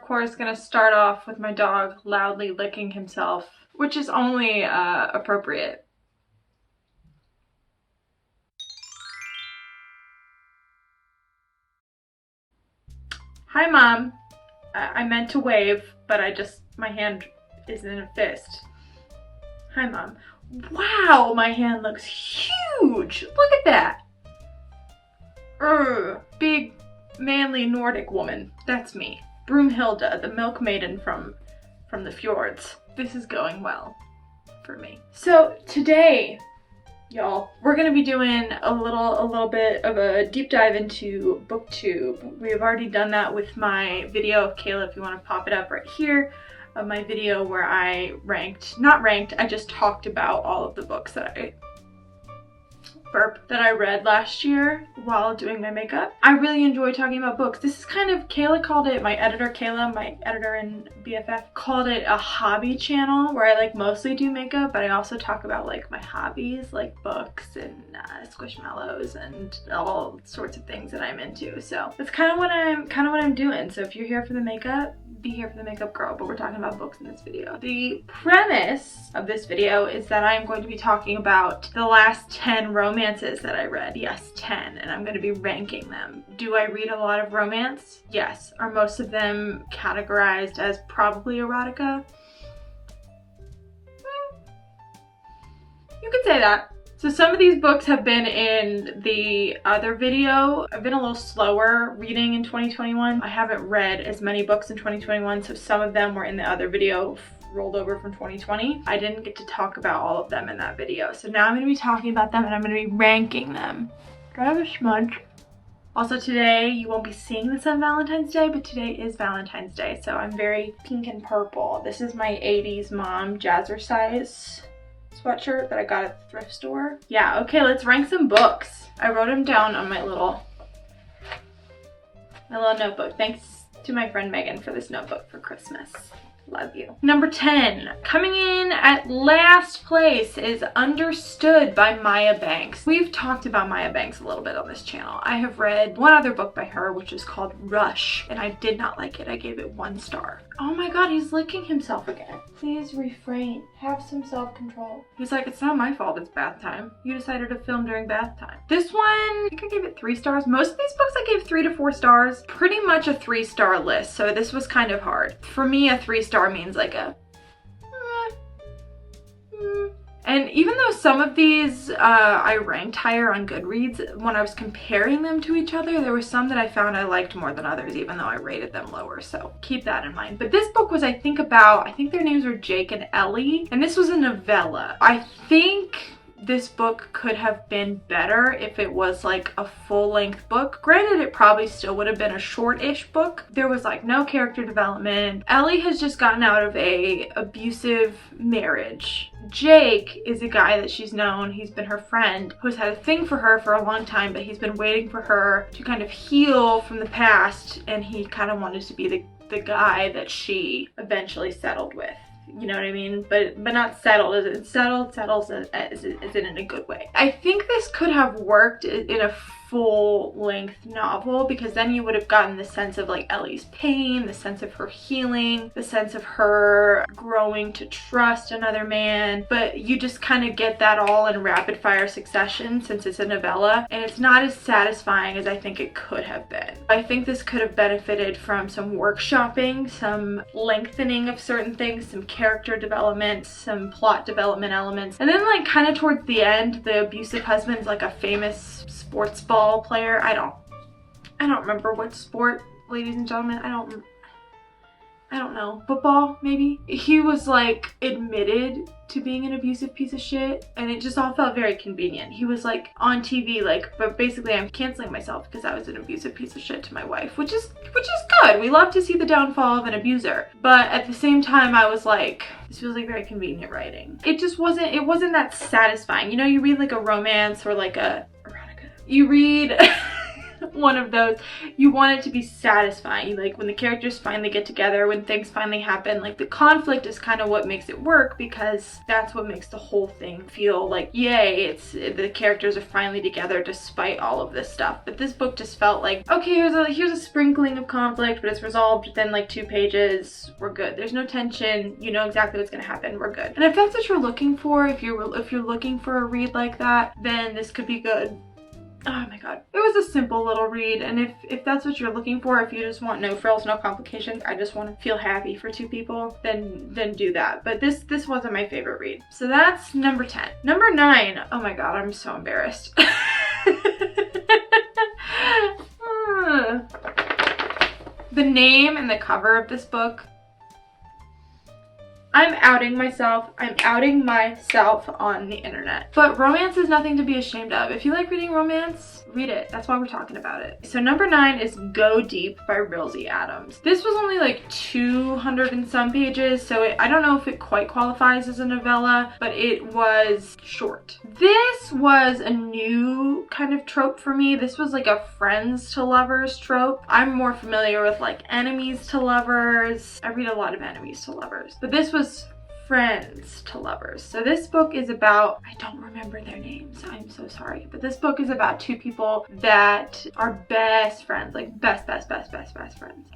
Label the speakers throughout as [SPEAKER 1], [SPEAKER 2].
[SPEAKER 1] course gonna start off with my dog loudly licking himself, which is only appropriate. Hi, Mom. I meant to wave, but my hand is in a fist. Hi, Mom. Wow, my hand looks huge. Look at that. Big, manly Nordic woman. That's me. Broomhilda, the milk maiden from the fjords. This is going well for me. So today, y'all, we're gonna be doing a little bit of a deep dive into BookTube. We've already done that with my video of Kayla, if you want to pop it up right here, of my video where I I just talked about all of the books that I read last year while doing my makeup. I really enjoy talking about books. This is kind of, Kayla called it, my editor Kayla, my editor and BFF, called it a hobby channel where I like mostly do makeup, but I also talk about like my hobbies, like books and squishmallows and all sorts of things that I'm into. So that's kind of what I'm doing. So if you're here for the makeup, be here for the makeup girl, but we're talking about books in this video. The premise of this video is that I am going to be talking about the last 10 romances that I read. Yes, 10, and I'm going to be ranking them. Do I read a lot of romance? Yes. Are most of them categorized as probably erotica? You could say that. So some of these books have been in the other video. I've been a little slower reading in 2021. I haven't read as many books in 2021, so some of them were in the other video rolled over from 2020. I didn't get to talk about all of them in that video. So now I'm going to be talking about them and I'm going to be ranking them. Do I have a smudge? Also today, you won't be seeing this on Valentine's Day, but today is Valentine's Day, so I'm very pink and purple. This is my 80s mom jazzercise sweatshirt that I got at the thrift store. Yeah, okay, let's rank some books. I wrote them down on my little notebook. Thanks to my friend Megan for this notebook for Christmas. Love you. Number 10, coming in at last place is Understood by Maya Banks. We've talked about Maya Banks a little bit on this channel. I have read one other book by her, which is called Rush, and I did not like it. I gave it 1 star. Oh my god, he's licking himself again. Please refrain. Have some self-control. He's like, it's not my fault it's bath time. You decided to film during bath time. This one, I think I gave it 3 stars. Most of these books I gave 3 to 4 stars. Pretty much a 3-star list, so this was kind of hard. For me, a 3-star means like a and even though some of these I ranked higher on Goodreads, when I was comparing them to each other, there were some that I found I liked more than others, even though I rated them lower, so keep that in mind. But this book was, I think their names were Jake and Ellie, and this was a novella. I think this book could have been better if it was like a full-length book. Granted, it probably still would have been a short-ish book. There was like no character development. Ellie has just gotten out of a abusive marriage. Jake is a guy that she's known, he's been her friend, who's had a thing for her for a long time, but he's been waiting for her to kind of heal from the past, and he kind of wanted to be the guy that she eventually settled with. You know what I mean? But not settled. Is it settled? Settles as in a good way. I think this could have worked in a full-length novel, because then you would have gotten the sense of like Ellie's pain, the sense of her healing, the sense of her growing to trust another man, but you just kind of get that all in rapid fire succession since it's a novella, and it's not as satisfying as I think it could have been. I think this could have benefited from some workshopping, some lengthening of certain things, some character development, some plot development elements, and then like kind of towards the end, the abusive husband's like a famous sports ball player. I don't remember what sport, ladies and gentlemen. I don't know. Football, maybe? He was like admitted to being an abusive piece of shit, and it just all felt very convenient. He was like on TV like, but basically I'm canceling myself because I was an abusive piece of shit to my wife, which is good. We love to see the downfall of an abuser. But at the same time, I was like, this feels like very convenient writing. It wasn't that satisfying. You know, you read like a romance or like a erotica. You read one of those. You want it to be satisfying, like when the characters finally get together, when things finally happen. Like the conflict is kind of what makes it work, because that's what makes the whole thing feel like, yay, the characters are finally together despite all of this stuff. But this book just felt like, okay, here's a sprinkling of conflict, but it's resolved within like 2 pages. We're good. There's no tension. You know exactly what's gonna happen. We're good. And if that's what you're looking for, if you're looking for a read like that, then this could be good. Oh my god. It was a simple little read, and if that's what you're looking for, if you just want no frills, no complications, I just want to feel happy for 2 people, then do that. But this wasn't my favorite read. So that's number 10. Number 9. Oh my god, I'm so embarrassed. The name and the cover of this book, I'm outing myself. I'm outing myself on the internet. But romance is nothing to be ashamed of. If you like reading romance, read it. That's why we're talking about it. So number 9 is Go Deep by Rilzy Adams. This was only like 200 and some pages, so I don't know if it quite qualifies as a novella, but it was short. This was a new kind of trope for me. This was like a friends to lovers trope. I'm more familiar with like enemies to lovers. I read a lot of enemies to lovers, but this was friends to lovers. So this book is about, I don't remember their names, I'm so sorry, but this book is about 2 people that are best friends, like best friends,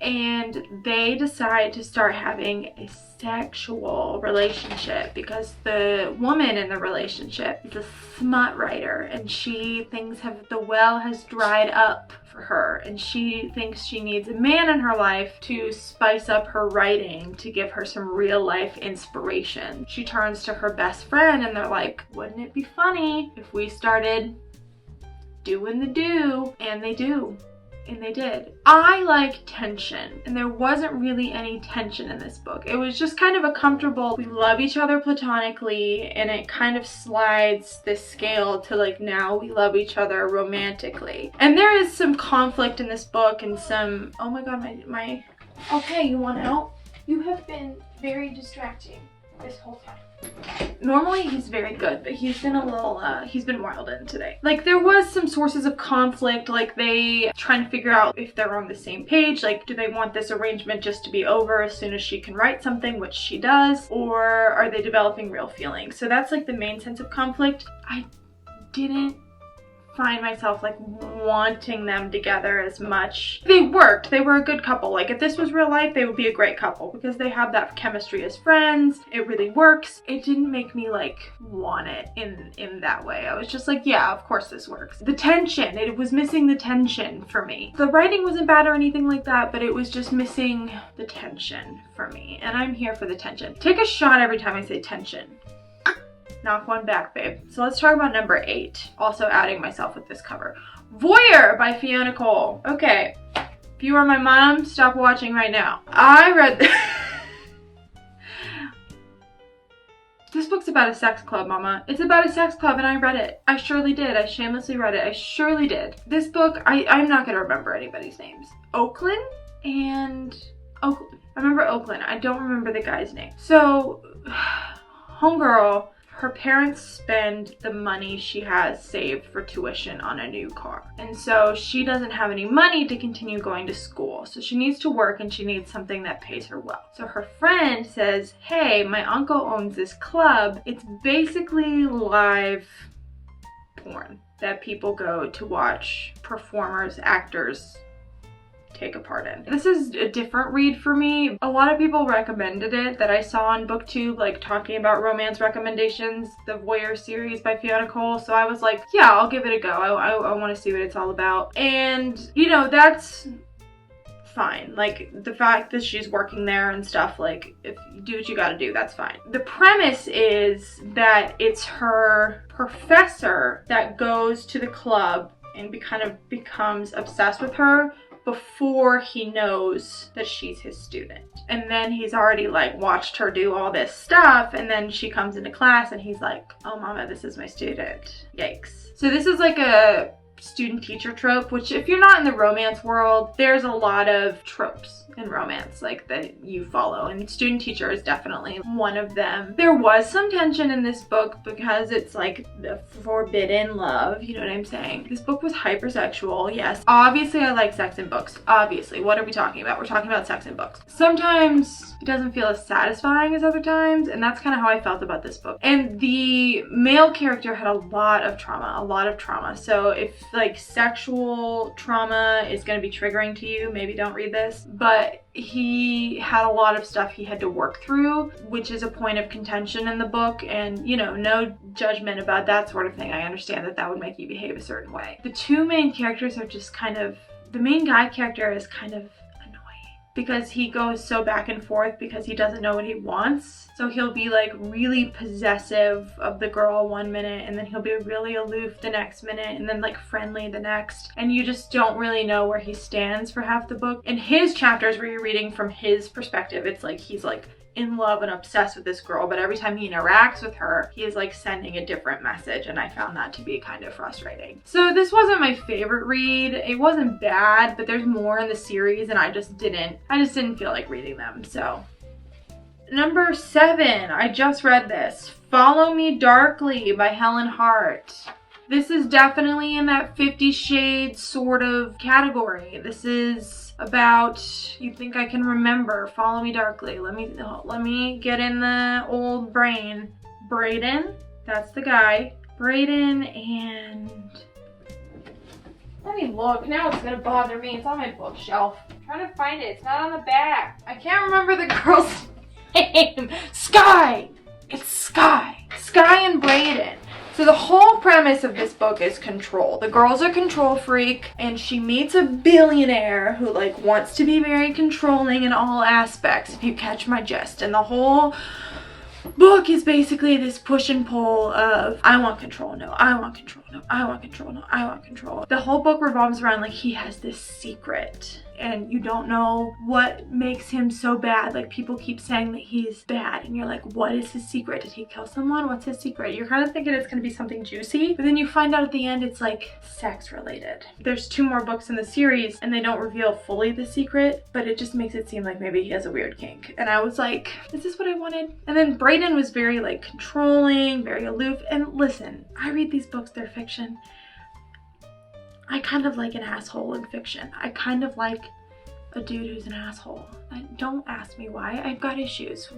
[SPEAKER 1] and they decide to start having a sexual relationship because the woman in the relationship is a smut writer, and she thinks the well has dried up for her, and she thinks she needs a man in her life to spice up her writing, to give her some real life inspiration. She turns to her best friend, and they're like, wouldn't it be funny if we started doing the do? And they do. And they did. I like tension, and there wasn't really any tension in this book. It was just kind of a comfortable, we love each other platonically, and it kind of slides this scale to like, now we love each other romantically. And there is some conflict in this book, and some, oh my god, my okay, you want out? You have been very distracting this whole time. Normally he's very good, but he's been a little, he's been wild in today. Like there was some sources of conflict, like they trying to figure out if they're on the same page, like do they want this arrangement just to be over as soon as she can write something, which she does, or are they developing real feelings? So that's like the main sense of conflict. I didn't find myself like wanting them together as much. They worked. They were a good couple. Like if this was real life, they would be a great couple because they have that chemistry as friends. It really works. It didn't make me like want it in that way. I was just like, yeah, of course this works. The tension, it was missing the tension for me. The writing wasn't bad or anything like that, but it was just missing the tension for me. And I'm here for the tension. Take a shot every time I say tension. Knock one back, babe. So let's talk about number 8. Also outing myself with this cover. Voyeur by Fiona Cole. Okay, if you are my mom, stop watching right now. I read this book's about a sex club, mama. It's about a sex club, and I read it. I surely did. I shamelessly read it. I surely did. This book, I'm not gonna remember anybody's names. Oakland and Oakland. I remember Oakland. I don't remember the guy's name. So, homegirl, her parents spend the money she has saved for tuition on a new car. And so she doesn't have any money to continue going to school. So she needs to work, and she needs something that pays her well. So her friend says, hey, my uncle owns this club. It's basically live porn that people go to watch performers, actors take a part in. This is a different read for me. A lot of people recommended it that I saw on BookTube, like talking about romance recommendations, the Voyeur series by Fiona Cole. So I was like, yeah, I'll give it a go. I want to see what it's all about. And, you know, that's fine. Like the fact that she's working there and stuff, like if you do what you gotta do, that's fine. The premise is that it's her professor that goes to the club and kind of becomes obsessed with her before he knows that she's his student. And then he's already like watched her do all this stuff, and then she comes into class and he's like, oh mama, this is my student. Yikes. So this is like a student teacher trope, which if you're not in the romance world, there's a lot of tropes in romance like that you follow, and student teacher is definitely one of them. There was some tension in this book because it's like the forbidden love, you know what I'm saying? This book was hypersexual, yes. Obviously I like sex in books, obviously. What are we talking about? We're talking about sex in books. Sometimes it doesn't feel as satisfying as other times, and that's kind of how I felt about this book. And the male character had a lot of trauma. So if like sexual trauma is going to be triggering to you, maybe don't read this. But he had a lot of stuff he had to work through, which is a point of contention in the book, and you know, no judgment about that sort of thing. I understand that that would make you behave a certain way. The two main characters are just kind of, the main guy character is kind of because he goes so back and forth because he doesn't know what he wants. So he'll be like really possessive of the girl one minute, and then he'll be really aloof the next minute, and then like friendly the next. And you just don't really know where he stands for half the book. In his chapters where you're reading from his perspective, it's like he's like in love and obsessed with this girl, but every time he interacts with her, he is like sending a different message, and I found that to be kind of frustrating. So this wasn't my favorite read. It wasn't bad, but there's more in the series, and I just didn't feel like reading them. So number 7, I just read this, Follow Me Darkly by Helen Hart. This is definitely in that 50 Shades sort of category. This is about, You Think I Can Remember, Follow Me Darkly. Let me get in the old brain. Brayden, that's the guy. Brayden and... Let me look. Now it's gonna bother me. It's on my bookshelf. I'm trying to find it. It's not on the back. I can't remember the girl's name. Sky! It's Sky. Sky and Brayden. So the whole premise of this book is control. The girl's a control freak, and she meets a billionaire who like wants to be very controlling in all aspects, if you catch my gist. And the whole book is basically this push and pull of, I want control, no, I want control, no, I want control, no, I want control. The whole book revolves around like he has this secret, and you don't know what makes him so bad. Like people keep saying that he's bad, and you're like, what is his secret? Did he kill someone? What's his secret? You're kind of thinking it's gonna be something juicy, but then you find out at the end it's like sex related. There's 2 more books in the series, and they don't reveal fully the secret, but it just makes it seem like maybe he has a weird kink. And I was like, is this what I wanted? And then Brayden was very like controlling, very aloof. And listen, I read these books, they're fiction. I kind of like an asshole in fiction. I kind of like a dude who's an asshole. Don't ask me why. I've got issues.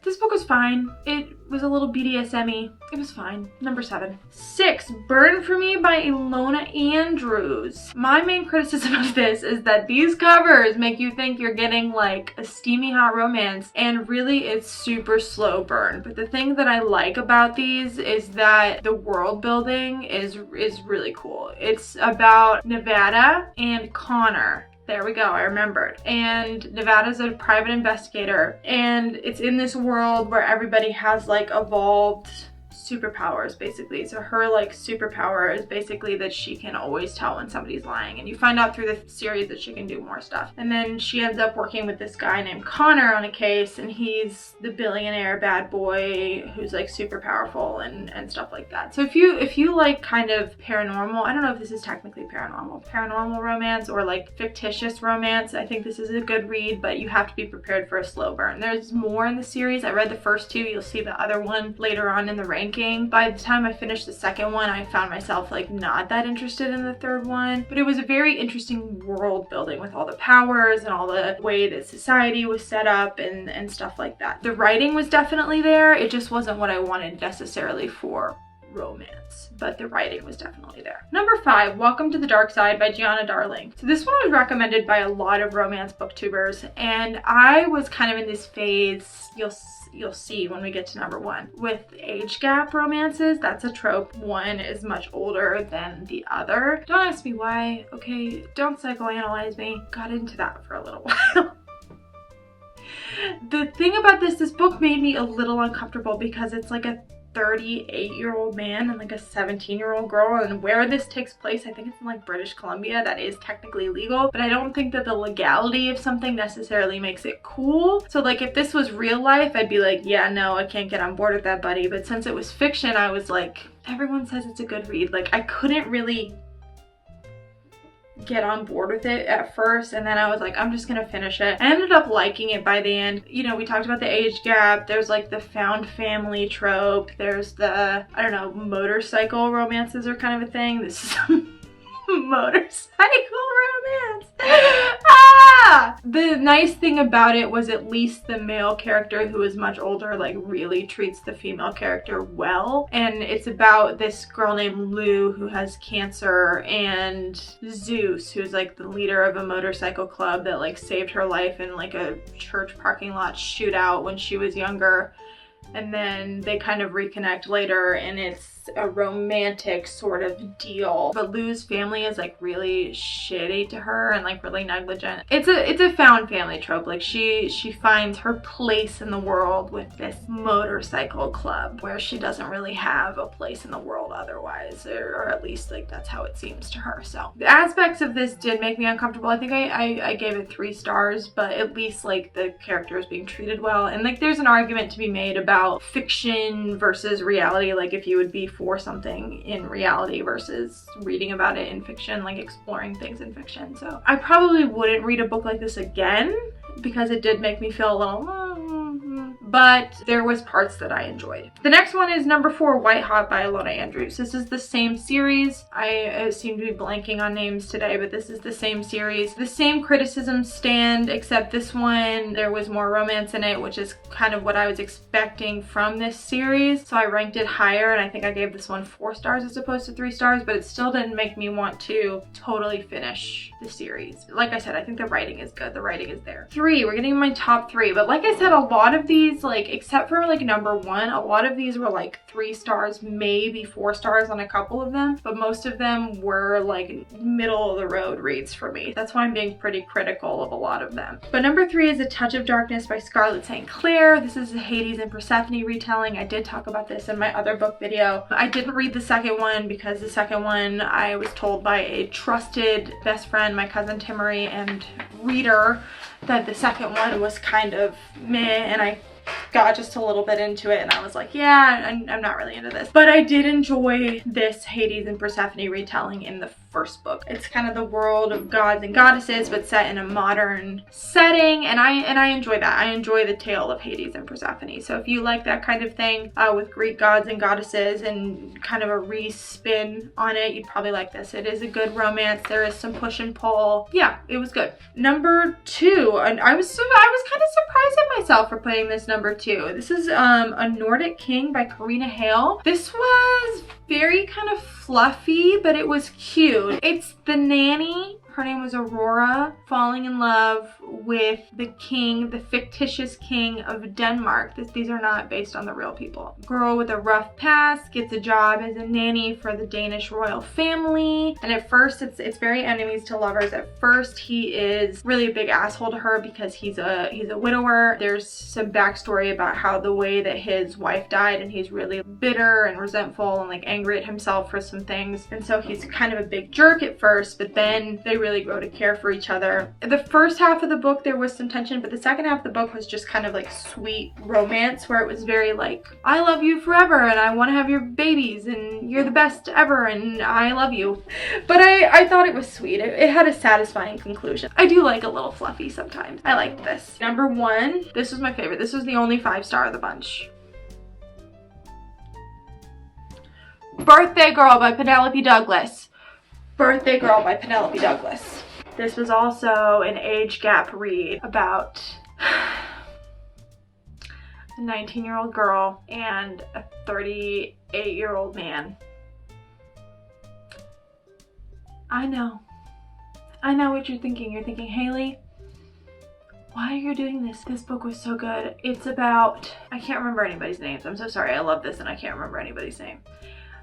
[SPEAKER 1] This book was fine. It was a little BDSM-y. It was fine. Number 7. 6, Burn For Me by Ilona Andrews. My main criticism of this is that these covers make you think you're getting like a steamy hot romance, and really it's super slow burn. But the thing that I like about these is that the world building is really cool. It's about Nevada and Connor. There we go, I remembered. And Nevada's a private investigator, and it's in this world where everybody has like evolved superpowers basically. So her like superpower is basically that she can always tell when somebody's lying, and you find out through the series that she can do more stuff. And then she ends up working with this guy named Connor on a case, and he's the billionaire bad boy who's like super powerful and stuff like that. So if you like kind of paranormal, I don't know if this is technically paranormal romance or like fictitious romance, I think this is a good read, but you have to be prepared for a slow burn. There's more in the series. I read the first 2. You'll see the other one later on in the ranking. By the time I finished the second one, I found myself like not that interested in the third one, but it was a very interesting world building with all the powers and all the way that society was set up and stuff like that. The writing was definitely there. It just wasn't what I wanted necessarily for romance, but the writing was definitely there. Number 5, Welcome to the Dark Side by Gianna Darling. So this one was recommended by a lot of romance booktubers, and I was kind of in this phase, you'll see when we get to number 1, with age gap romances. That's a trope. One is much older than the other. Don't ask me why, okay? Don't psychoanalyze me. Got into that for a little while. The thing about this book made me a little uncomfortable because it's like a 38-year-old man and like a 17-year-old girl, and where this takes place, I think it's in like British Columbia. That is technically legal, but I don't think that the legality of something necessarily makes it cool. So like if this was real life, I'd be like, yeah, no, I can't get on board with that, buddy. But since it was fiction, I was like, everyone says it's a good read. Like I couldn't really get on board with it at first, and then I was like, I'm just gonna finish it. I ended up liking it by the end. You know, we talked about the age gap. There's like the found family trope. There's the, I don't know, motorcycle romances are kind of a thing. This is motorcycle romance. The nice thing about it was at least the male character, who is much older, like really treats the female character well. And it's about this girl named Lou who has cancer, and Zeus, who's like the leader of a motorcycle club that like saved her life in like a church parking lot shootout when she was younger. And then they kind of reconnect later, and it's a romantic sort of deal. But Lou's family is like really shitty to her and like really negligent. It's a found family trope. Like she finds her place in the world with this motorcycle club where she doesn't really have a place in the world otherwise, or at least like that's how it seems to her. So the aspects of this did make me uncomfortable. I think I gave it 3 stars, but at least like the character is being treated well. And like there's an argument to be made about fiction versus reality, like if you would be for something in reality versus reading about it in fiction, like exploring things in fiction. So I probably wouldn't read a book like this again because it did make me feel a little but there was parts that I enjoyed. The next one is number 4, White Hot by Ilona Andrews. This is the same series. I seem to be blanking on names today, but this is the same series. The same criticisms stand, except this one, there was more romance in it, which is kind of what I was expecting from this series. So I ranked it higher, and I think I gave this one 4 stars as opposed to 3 stars, but it still didn't make me want to totally finish the series. Like I said, I think the writing is good. The writing is there. 3, we're getting my top 3, but like I said, a lot of these, like except for like number 1, a lot of these were like 3 stars, maybe 4 stars on a couple of them, but most of them were like middle of the road reads for me. That's why I'm being pretty critical of a lot of them. But number 3 is A Touch of Darkness by Scarlett St. Clair. This is a Hades and Persephone retelling. I did talk about this in my other book video. I didn't read the second one because the second one I was told by a trusted best friend, my cousin Timmery, and reader, that the second one was kind of meh, and I got just a little bit into it and I was like, yeah, I'm not really into this. But I did enjoy this Hades and Persephone retelling in the first book. It's kind of the world of gods and goddesses, but set in a modern setting, and I enjoy that. I enjoy the tale of Hades and Persephone. So if you like that kind of thing with Greek gods and goddesses and kind of a re-spin on it, you'd probably like this. It is a good romance. There is some push and pull. Yeah, it was good. Number 2, and I was kind of surprised at myself for putting this number 2. This is A Nordic King by Karina Hale. This was very kind of fluffy, but it was cute. It's the nanny, her name was Aurora, falling in love with the king, the fictitious king of Denmark. These are not based on the real people. Girl with a rough past gets a job as a nanny for the Danish royal family. And at first it's very enemies to lovers. At first he is really a big asshole to her because he's a widower. There's some backstory about how the way that his wife died, and he's really bitter and resentful and like angry at himself for some things. And so he's kind of a big jerk at first, but then they really grow to care for each other. The first half of the book there was some tension, but the second half of the book was just kind of like sweet romance where it was very like, I love you forever and I want to have your babies and you're the best ever and I love you. But I thought it was sweet. It had a satisfying conclusion. I do like a little fluffy sometimes. I liked this. Number 1, this was my favorite. This was the only 5-star of the bunch. Birthday Girl by Penelope Douglas. Birthday Girl by Penelope Douglas. This was also an age gap read about a 19-year-old girl and a 38-year-old man. I know what you're thinking. You're thinking, Haley, why are you doing this? This book was so good. It's about, I can't remember anybody's names. I'm so sorry. I love this and I can't remember anybody's name.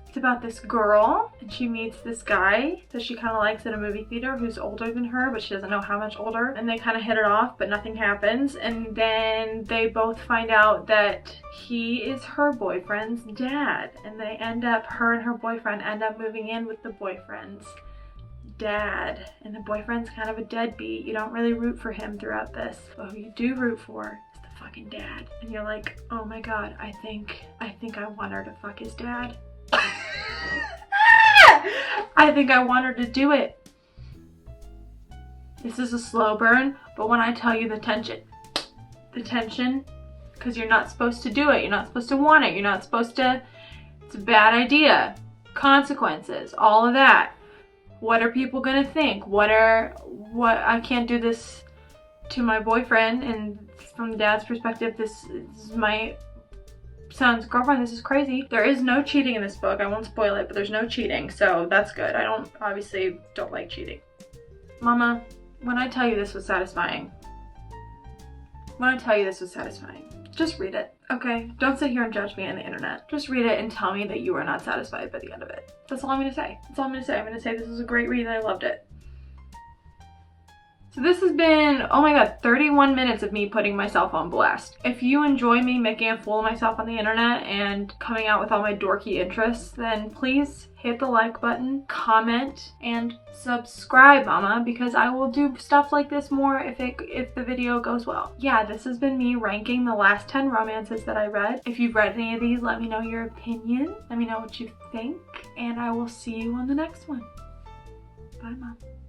[SPEAKER 1] It's about this girl and she meets this guy that she kind of likes at a movie theater who's older than her, but she doesn't know how much older, and they kind of hit it off, but nothing happens. And then they both find out that he is her boyfriend's dad, and her and her boyfriend end up moving in with the boyfriend's dad, and the boyfriend's kind of a deadbeat. You don't really root for him throughout this, but who you do root for is the fucking dad, and you're like, oh my god, I think I want her to fuck his dad. I think I want her to do it. This is a slow burn, but when I tell you the tension, because you're not supposed to do it, you're not supposed to want it, you're not supposed to, it's a bad idea, consequences, all of that. What are people gonna think? I can't do this to my boyfriend, and from the dad's perspective, this is my son's girlfriend, this is crazy. There is no cheating in this book. I won't spoil it, but there's no cheating, so that's good. I obviously don't like cheating. Mama, when I tell you this was satisfying, just read it, okay? Don't sit here and judge me on the internet. Just read it and tell me that you are not satisfied by the end of it. That's all I'm gonna say. That's all I'm gonna say. I'm gonna say this was a great read and I loved it. So this has been, oh my god, 31 minutes of me putting myself on blast. If you enjoy me making a fool of myself on the internet and coming out with all my dorky interests, then please hit the like button, comment, and subscribe, mama, because I will do stuff like this more if the video goes well. Yeah, this has been me ranking the last 10 romances that I read. If you've read any of these, let me know your opinion. Let me know what you think, and I will see you on the next one. Bye, Mom.